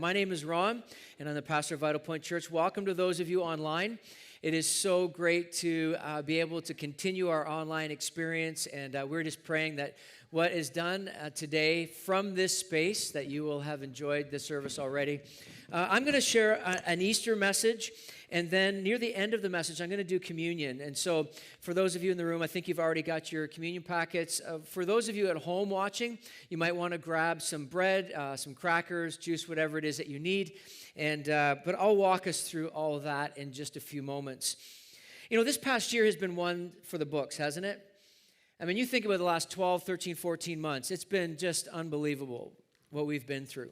My name is Ron, and I'm the pastor of Vitalpoint Church. Welcome to those of you online. It is so great to be able to continue our online experience, and we're just praying that what is done today from this space, that you will have enjoyed the service already. I'm going to share an Easter message, and then near the end of the message, I'm going to do communion. And so for those of you in the room, I think you've already got your communion packets. For those of you at home watching, you might want to grab some bread, some crackers, juice, whatever it is that you need. But I'll walk us through all of that in just a few moments. You know, this past year has been one for the books, hasn't it? I mean, you think about the last 12, 13, 14 months. It's been just unbelievable what we've been through.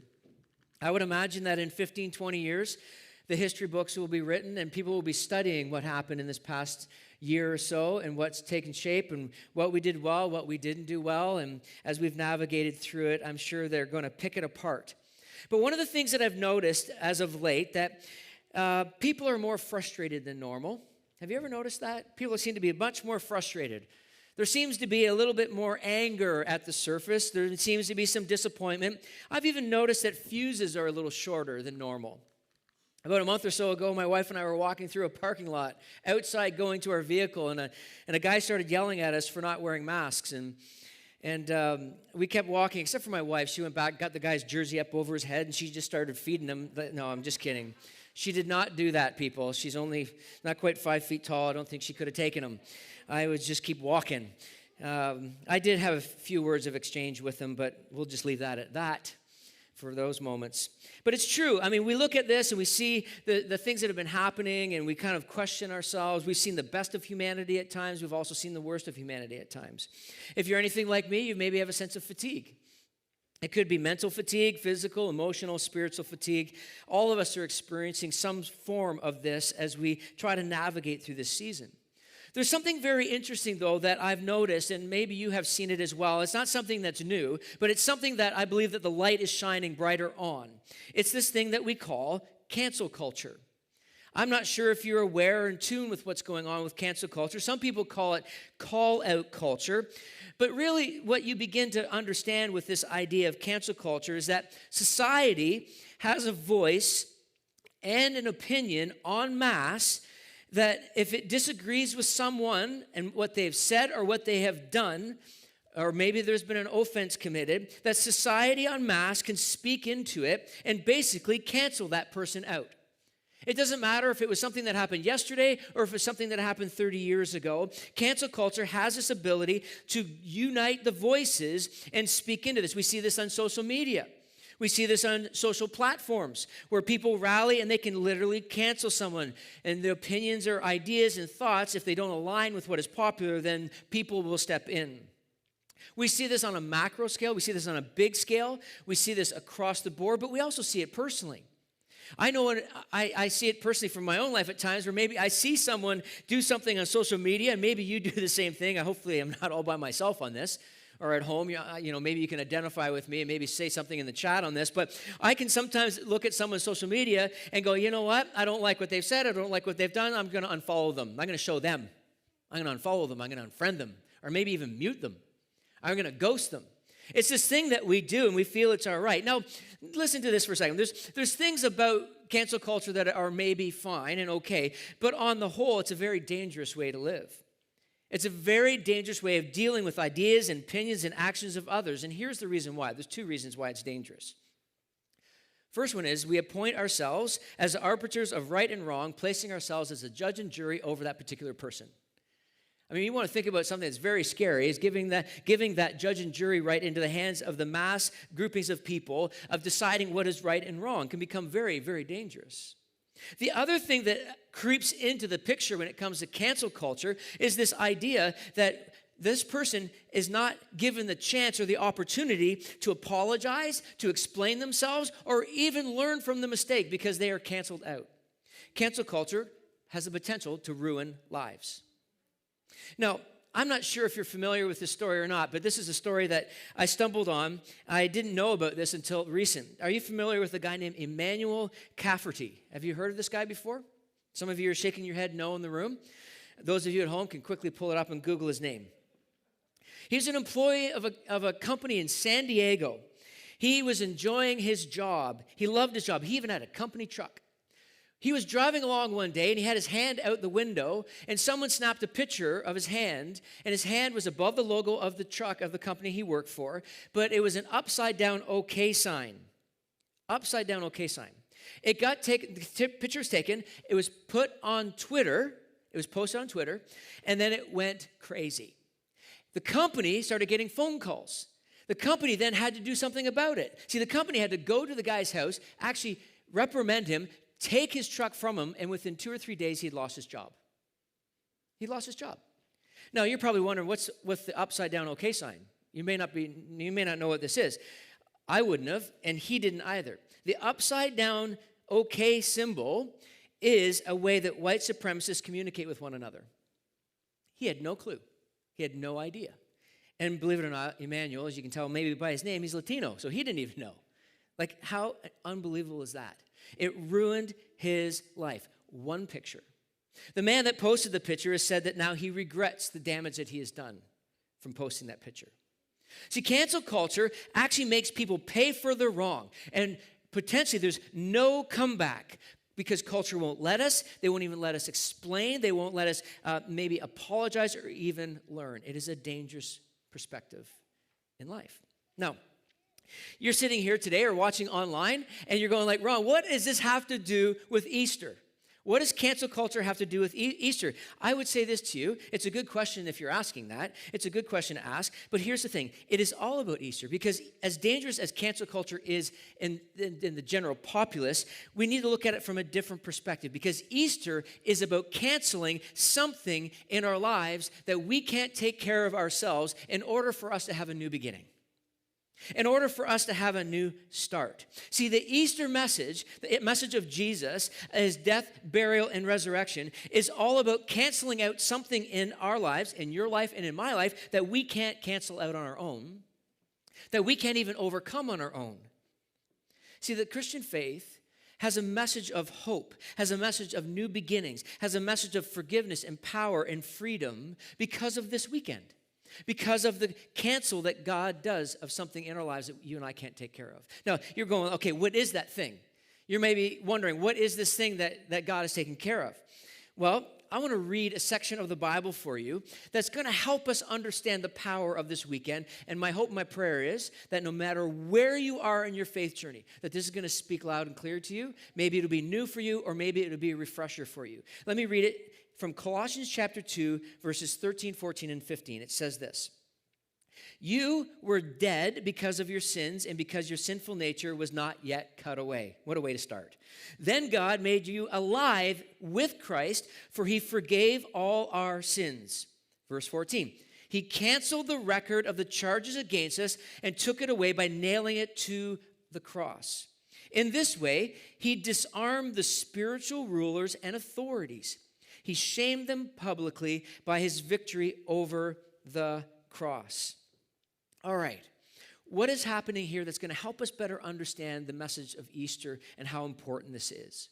I would imagine that in 15, 20 years, the history books will be written and people will be studying what happened in this past year or so and what's taken shape and what we did well, what we didn't do well. And as we've navigated through it, I'm sure they're going to pick it apart. But one of the things that I've noticed as of late, that people are more frustrated than normal. Have you ever noticed that? People seem to be much more frustrated. There seems to be a little bit more anger at the surface. There seems to be some disappointment. I've even noticed that fuses are a little shorter than normal. About a month or so ago, my wife and I were walking through a parking lot outside going to our vehicle, and a guy started yelling at us for not wearing masks. And we kept walking, except for my wife. She went back, got the guy's jersey up over his head, and she just started feeding him. No, I'm just kidding. She did not do that, people. She's only not quite 5 feet tall. I don't think she could have taken him. I would just keep walking. I did have a few words of exchange with him, but we'll just leave that at that for those moments. But it's true. I mean, we look at this and we see the things that have been happening, and we kind of question ourselves. We've seen the best of humanity at times. We've also seen the worst of humanity at times. If you're anything like me, you maybe have a sense of fatigue. It could be mental fatigue, physical, emotional, spiritual fatigue. All of us are experiencing some form of this as we try to navigate through this season. There's something very interesting, though, that I've noticed, and maybe you have seen it as well. It's not something that's new, but it's something that I believe that the light is shining brighter on. It's this thing that we call cancel culture. I'm not sure if you're aware or in tune with what's going on with cancel culture. Some people call it call-out culture. But really, what you begin to understand with this idea of cancel culture is that society has a voice and an opinion en masse that if it disagrees with someone and what they've said or what they have done, or maybe there's been an offense committed, that society en masse can speak into it and basically cancel that person out. It doesn't matter if it was something that happened yesterday or if it's something that happened 30 years ago. Cancel culture has this ability to unite the voices and speak into this. We see this on social media. We see this on social platforms where people rally and they can literally cancel someone. And the opinions or ideas and thoughts, if they don't align with what is popular, then people will step in. We see this on a macro scale. We see this on a big scale. We see this across the board, but we also see it personally. I know I see it personally from my own life at times where maybe I see someone do something on social media, and maybe you do the same thing. Hopefully I'm not all by myself on this. Or at home, maybe you can identify with me and maybe say something in the chat on this. But I can sometimes look at someone's social media and go, you know what? I don't like what they've said. I don't like what they've done. I'm going to unfollow them. I'm going to show them. I'm going to unfollow them. I'm going to unfriend them. Or maybe even mute them. I'm going to ghost them. It's this thing that we do and we feel it's all right. Now, listen to this for a second. There's things about cancel culture that are maybe fine and okay. But on the whole, it's a very dangerous way to live. It's a very dangerous way of dealing with ideas and opinions and actions of others. And here's the reason why. There's two reasons why it's dangerous. First one is we appoint ourselves as arbiters of right and wrong, placing ourselves as a judge and jury over that particular person. I mean, you want to think about something that's very scary, is giving that judge and jury right into the hands of the mass groupings of people of deciding what is right and wrong can become very, very dangerous. The other thing that creeps into the picture when it comes to cancel culture is this idea that this person is not given the chance or the opportunity to apologize, to explain themselves, or even learn from the mistake because they are canceled out. Cancel culture has the potential to ruin lives. Now, I'm not sure if you're familiar with this story or not, but this is a story that I stumbled on. I didn't know about this until recent. Are you familiar with a guy named Emmanuel Cafferty? Have you heard of this guy before? Some of you are shaking your head no in the room. Those of you at home can quickly pull it up and Google his name. He's an employee of a company in San Diego. He was enjoying his job. He loved his job. He even had a company truck. He was driving along one day, and he had his hand out the window, and someone snapped a picture of his hand, and his hand was above the logo of the truck of the company he worked for, but it was an upside-down OK sign. Upside-down OK sign. It got taken, the picture was taken, it was put on Twitter, it was posted on Twitter, and then it went crazy. The company started getting phone calls. The company then had to do something about it. See, the company had to go to the guy's house, actually reprimand him, take his truck from him, and within 2 or 3 days, he'd lost his job. He lost his job. Now, you're probably wondering, what's with the upside-down OK sign? You may not know what this is. I wouldn't have, and he didn't either. The upside-down OK symbol is a way that white supremacists communicate with one another. He had no clue. He had no idea. And believe it or not, Emmanuel, as you can tell maybe by his name, he's Latino, so he didn't even know. Like, how unbelievable is that? It ruined his life. One picture. The man that posted the picture has said that now he regrets the damage that he has done from posting that picture. See, cancel culture actually makes people pay for their wrong. And potentially there's no comeback because culture won't let us. They won't even let us explain. They won't let us maybe apologize or even learn. It is a dangerous perspective in life. Now, you're sitting here today or watching online, and you're going like, Ron, what does this have to do with Easter? What does cancel culture have to do with Easter? I would say this to you. It's a good question if you're asking that. It's a good question to ask. But here's the thing. It is all about Easter because as dangerous as cancel culture is in the general populace, we need to look at it from a different perspective because Easter is about canceling something in our lives that we can't take care of ourselves in order for us to have a new beginning. In order for us to have a new start. See, the Easter message, the message of Jesus, his death, burial, and resurrection, is all about canceling out something in our lives, in your life and in my life, that we can't cancel out on our own, that we can't even overcome on our own. See, the Christian faith has a message of hope, has a message of new beginnings, has a message of forgiveness and power and freedom because of this weekend. Because of the cancel that God does of something in our lives that you and I can't take care of. Now, you're going, okay, what is that thing? You're maybe wondering, what is this thing that God is taking care of? Well, I want to read a section of the Bible for you that's going to help us understand the power of this weekend. And my hope and my prayer is that no matter where you are in your faith journey, that this is going to speak loud and clear to you. Maybe it'll be new for you, or maybe it'll be a refresher for you. Let me read it from Colossians chapter 2, verses 13, 14, and 15. It says this. You were dead because of your sins and because your sinful nature was not yet cut away. What a way to start. Then God made you alive with Christ, for he forgave all our sins. Verse 14. He canceled the record of the charges against us and took it away by nailing it to the cross. In this way, he disarmed the spiritual rulers and authorities. He shamed them publicly by his victory over the cross. All right, what is happening here that's going to help us better understand the message of Easter and how important this is?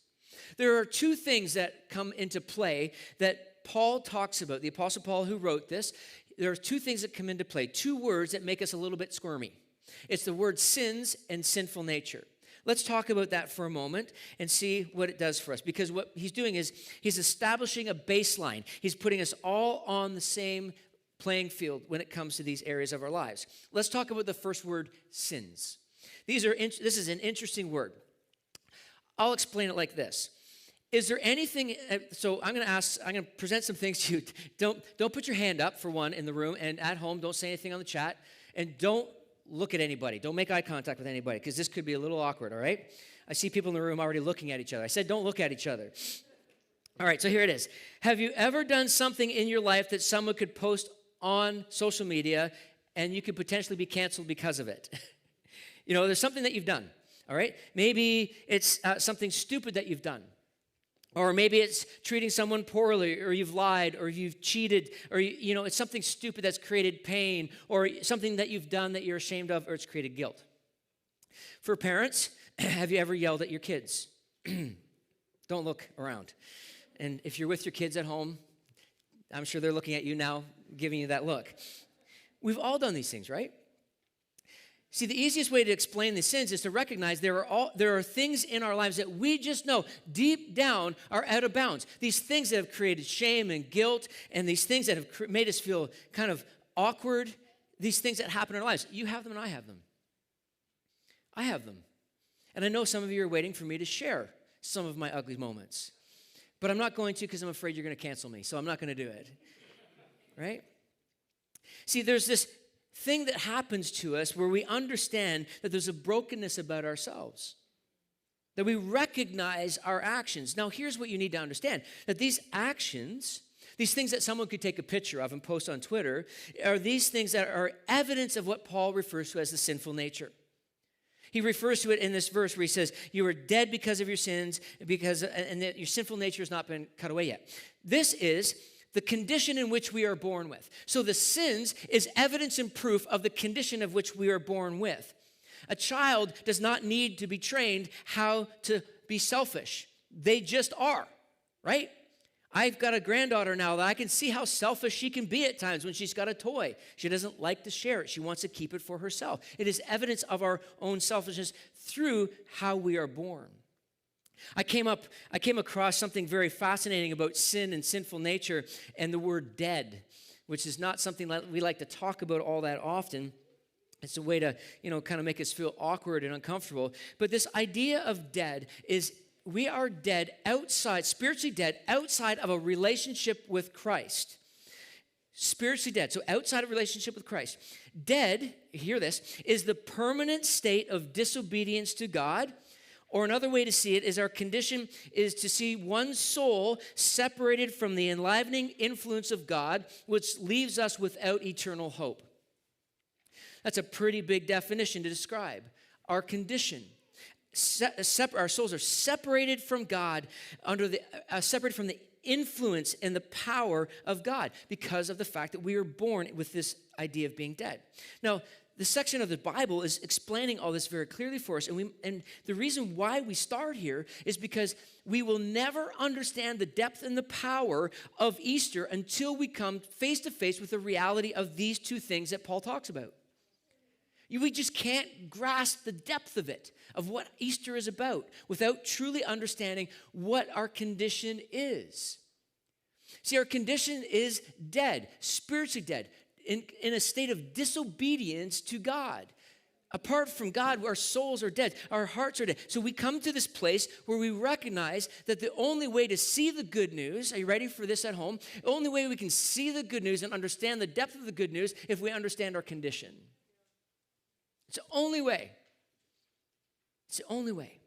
There are two things that come into play that Paul talks about, the Apostle Paul who wrote this. There are two things that come into play, two words that make us a little bit squirmy. It's the word sins and sinful nature. Let's talk about that for a moment and see what it does for us. Because what he's doing is he's establishing a baseline. He's putting us all on the same playing field when it comes to these areas of our lives. Let's talk about the first word, sins. This is an interesting word. I'll explain it like this. Is there anything, so I'm going to present some things to you. Don't put your hand up, for one, in the room, and at home, don't say anything on the chat, and don't look at anybody. Don't make eye contact with anybody, because this could be a little awkward, all right? I see people in the room already looking at each other. I said don't look at each other. All right, so here it is. Have you ever done something in your life that someone could post on social media and you could potentially be canceled because of it? You know, there's something that you've done, all right? Maybe it's something stupid that you've done. Or maybe it's treating someone poorly, or you've lied, or you've cheated, or, you know, it's something stupid that's created pain, or something that you've done that you're ashamed of, or it's created guilt. For parents, have you ever yelled at your kids? Don't look around. And if you're with your kids at home, I'm sure they're looking at you now, giving you that look. We've all done these things, right? See, the easiest way to explain the sins is to recognize there are things in our lives that we just know deep down are out of bounds. These things that have created shame and guilt, and these things that have made us feel kind of awkward, these things that happen in our lives. You have them and I have them. I have them. And I know some of you are waiting for me to share some of my ugly moments. But I'm not going to because I'm afraid you're going to cancel me, so I'm not going to do it. Right? See, there's this thing that happens to us where we understand that there's a brokenness about ourselves, that we recognize our actions. Now, here's what you need to understand, that these actions, these things that someone could take a picture of and post on Twitter, are these things that are evidence of what Paul refers to as the sinful nature. He refers to it in this verse where he says, you are dead because of your sins, and that your sinful nature has not been cut away yet. This is the condition in which we are born with. So the sins is evidence and proof of the condition of which we are born with. A child does not need to be trained how to be selfish. They just are, right? I've got a granddaughter now that I can see how selfish she can be at times when she's got a toy. She doesn't like to share it. She wants to keep it for herself. It is evidence of our own selfishness through how we are born. I came across something very fascinating about sin and sinful nature and the word dead, which is not something that we like to talk about all that often. It's a way to, kind of make us feel awkward and uncomfortable. But this idea of dead is we are dead outside, spiritually dead, outside of a relationship with Christ. Spiritually dead, so outside of relationship with Christ. Dead, hear this, is the permanent state of disobedience to God. Or another way to see it is our condition is to see one's soul separated from the enlivening influence of God, which leaves us without eternal hope. That's a pretty big definition to describe our condition. Our souls are separated from God, separated from the influence and the power of God because of the fact that we are born with this idea of being dead. Now, the section of the Bible is explaining all this very clearly for us. And the reason why we start here is because we will never understand the depth and the power of Easter until we come face to face with the reality of these two things that Paul talks about. We just can't grasp the depth of it, of what Easter is about, without truly understanding what our condition is. See, our condition is dead, spiritually dead, in a state of disobedience to God. Apart from God, our souls are dead, our hearts are dead. So we come to this place where we recognize that the only way to see the good news, are you ready for this at home? The only way we can see the good news and understand the depth of the good news if we understand our condition. It's the only way. It's the only way.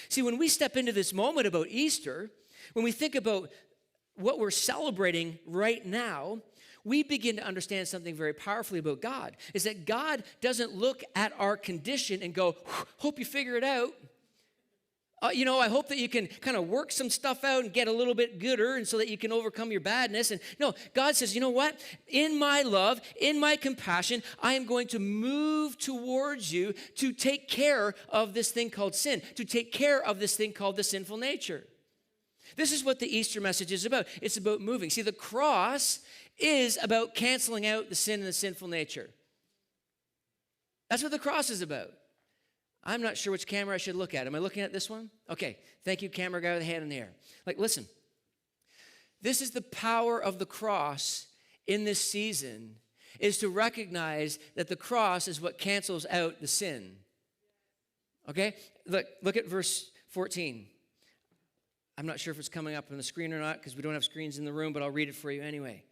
See, when we step into this moment about Easter, when we think about what we're celebrating right now, we begin to understand something very powerfully about God, is that God doesn't look at our condition and go, hope you figure it out. I hope that you can kind of work some stuff out and get a little bit gooder and so that you can overcome your badness. And no, God says, you know what? In my love, in my compassion, I am going to move towards you to take care of this thing called sin, to take care of this thing called the sinful nature. This is what the Easter message is about. It's about moving. See, the cross is about canceling out the sin and the sinful nature. That's what the cross is about. I'm not sure which camera I should look at. Am I looking at this one? Okay. Thank you, camera guy with a hand in the air. Listen. This is the power of the cross in this season, is to recognize that the cross is what cancels out the sin. Okay? Look at verse 14. I'm not sure if it's coming up on the screen or not because we don't have screens in the room, but I'll read it for you anyway.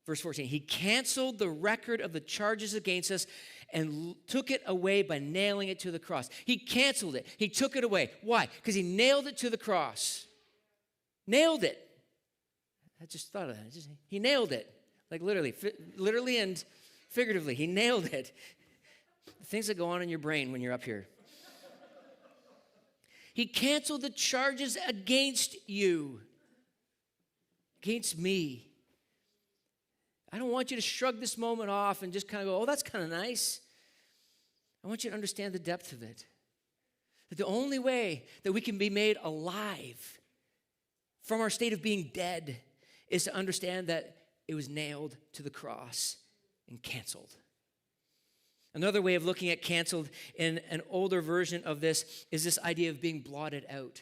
Verse 14, he canceled the record of the charges against us and took it away by nailing it to the cross. He canceled it. He took it away. Why? Because he nailed it to the cross. Nailed it. I just thought of that. He nailed it. Like literally and figuratively. He nailed it. The things that go on in your brain when you're up here. He canceled the charges against you, against me. I don't want you to shrug this moment off and just kind of go, oh, that's kind of nice. I want you to understand the depth of it. That the only way that we can be made alive from our state of being dead is to understand that it was nailed to the cross and canceled. Another way of looking at canceled in an older version of this is this idea of being blotted out.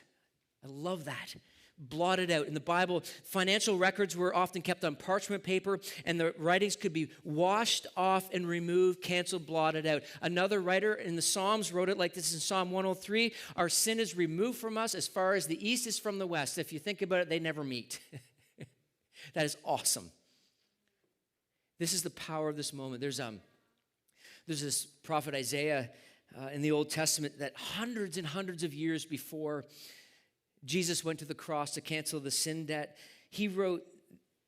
I love that. Blotted out. In the Bible, financial records were often kept on parchment paper, and the writings could be washed off and removed, canceled, blotted out. Another writer in the Psalms wrote it like this in Psalm 103, our sin is removed from us as far as the east is from the west. If you think about it, they never meet. That is awesome. This is the power of this moment. There's this prophet Isaiah in the Old Testament that hundreds and hundreds of years before Jesus went to the cross to cancel the sin debt, he wrote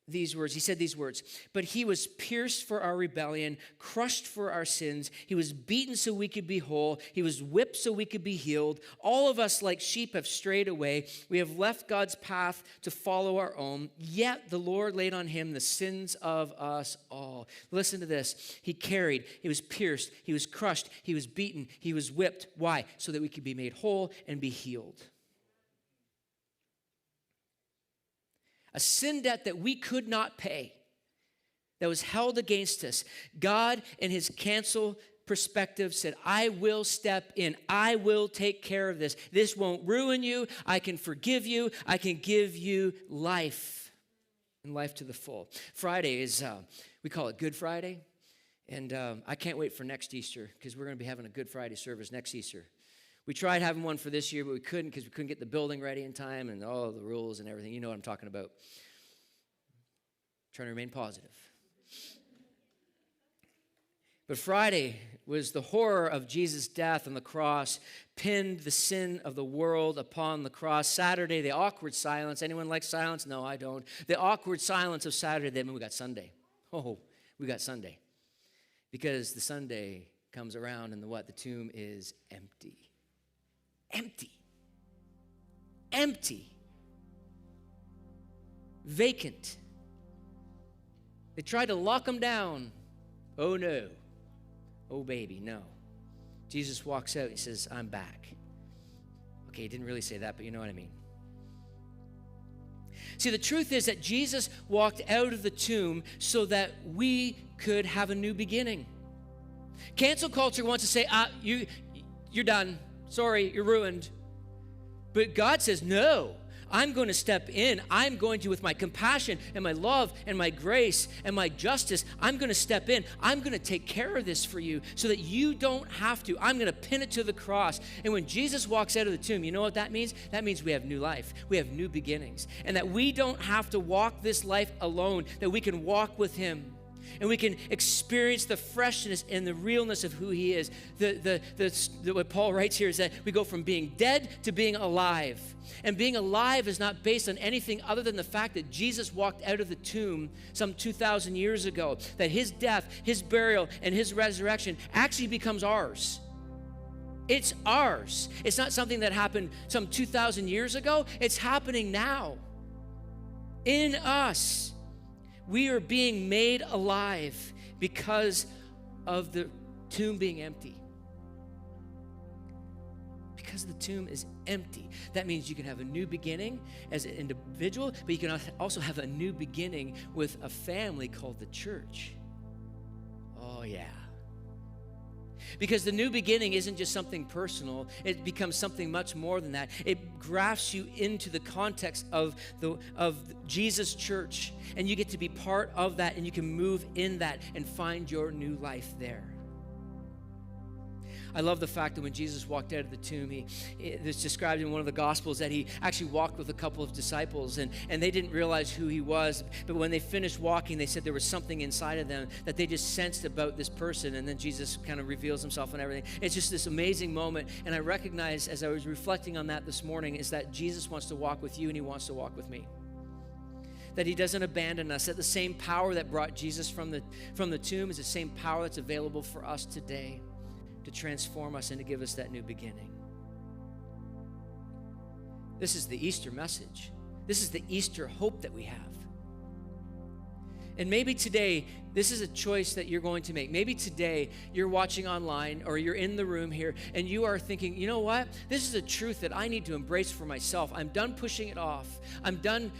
these words. He said these words, but he was pierced for our rebellion, crushed for our sins. He was beaten so we could be whole. He was whipped so we could be healed. All of us like sheep have strayed away. We have left God's path to follow our own. Yet the Lord laid on him the sins of us all. Listen to this. He was pierced, he was crushed, he was beaten, he was whipped. Why? So that we could be made whole and be healed. A sin debt that we could not pay, that was held against us. God, in his cancel perspective, said, I will step in. I will take care of this. This won't ruin you. I can forgive you. I can give you life, and life to the full. Friday is, we call it Good Friday, and I can't wait for next Easter, because we're going to be having a Good Friday service next Easter. We tried having one for this year, but we couldn't because we couldn't get the building ready in time and all the rules and everything. You know what I'm talking about. Trying to remain positive. But Friday was the horror of Jesus' death on the cross, pinned the sin of the world upon the cross. Saturday, the awkward silence. Anyone like silence? No, I don't. The awkward silence of Saturday, then we got Sunday. Oh, we got Sunday. Because the Sunday comes around and the tomb is empty. Empty. Empty. Vacant. They tried to lock him down. Oh no. Oh baby, no. Jesus walks out. He says, I'm back. Okay, he didn't really say that, but you know what I mean. See, the truth is that Jesus walked out of the tomb so that we could have a new beginning. Cancel culture wants to say, you're done. Sorry, you're ruined. But God says, no, I'm going to step in. I'm going to, with my compassion and my love and my grace and my justice, I'm going to step in. I'm going to take care of this for you so that you don't have to. I'm going to pin it to the cross. And when Jesus walks out of the tomb, you know what that means? That means we have new life. We have new beginnings. And that we don't have to walk this life alone, that we can walk with him. And we can experience the freshness and the realness of who he is. What Paul writes here is that we go from being dead to being alive. And being alive is not based on anything other than the fact that Jesus walked out of the tomb some 2,000 years ago. That his death, his burial, and his resurrection actually becomes ours. It's ours. It's not something that happened some 2,000 years ago. It's happening now. In us. We are being made alive because of the tomb being empty. Because the tomb is empty. That means you can have a new beginning as an individual, but you can also have a new beginning with a family called the church. Oh, yeah. Because the new beginning isn't just something personal. It becomes something much more than that. It grafts you into the context of Jesus' church. And you get to be part of that, and you can move in that and find your new life there. I love the fact that when Jesus walked out of the tomb, it's described in one of the Gospels that he actually walked with a couple of disciples, and they didn't realize who he was. But when they finished walking, they said there was something inside of them that they just sensed about this person, and then Jesus kind of reveals himself and everything. It's just this amazing moment, and I recognize as I was reflecting on that this morning is that Jesus wants to walk with you, and he wants to walk with me. That he doesn't abandon us, that the same power that brought Jesus from the tomb is the same power that's available for us today, to transform us and to give us that new beginning. This is the Easter message. This is the Easter hope that we have. And maybe today, this is a choice that you're going to make. Maybe today, you're watching online or you're in the room here and you are thinking, you know what? This is a truth that I need to embrace for myself. I'm done pushing it off. I'm done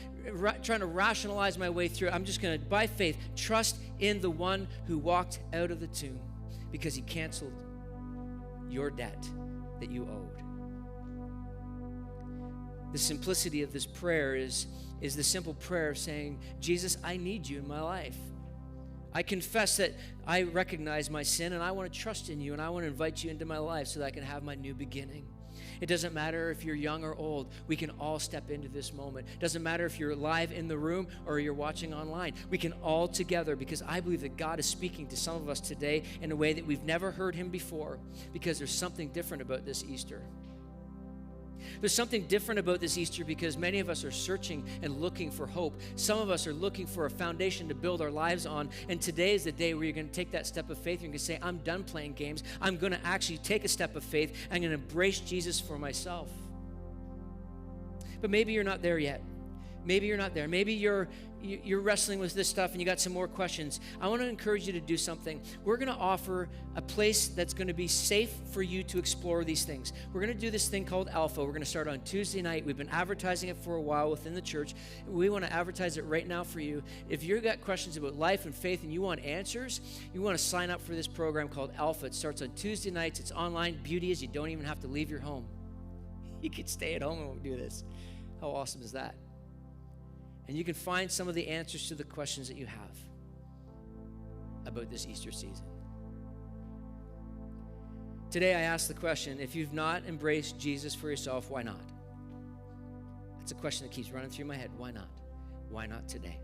trying to rationalize my way through it. I'm just going to, by faith, trust in the one who walked out of the tomb. because he canceled your debt that you owed. The simplicity of this prayer is the simple prayer of saying, Jesus, I need you in my life. I confess that I recognize my sin and I want to trust in you and I want to invite you into my life so that I can have my new beginning. It doesn't matter if you're young or old. We can all step into this moment. It doesn't matter if you're live in the room or you're watching online. We can all together, because I believe that God is speaking to some of us today in a way that we've never heard him before, because there's something different about this Easter. There's something different about this Easter because many of us are searching and looking for hope. Some of us are looking for a foundation to build our lives on. And today is the day where you're going to take that step of faith. You're going to say, I'm done playing games. I'm going to actually take a step of faith. I'm going to embrace Jesus for myself. But maybe you're not there yet. Maybe you're not there. Maybe you're wrestling with this stuff and you got some more questions. I want to encourage you to do something. We're going to offer a place that's going to be safe for you to explore these things. We're going to do this thing called Alpha. We're going to start on Tuesday night. We've been advertising it for a while within the church. We want to advertise it right now for you. If you've got questions about life and faith and you want answers, you want to sign up for this program called Alpha. It starts on Tuesday nights. It's online. Beauty is you don't even have to leave your home. You could stay at home and we'll do this. How awesome is that? And you can find some of the answers to the questions that you have about this Easter season. Today I ask the question, if you've not embraced Jesus for yourself, why not? That's a question that keeps running through my head. Why not? Why not today?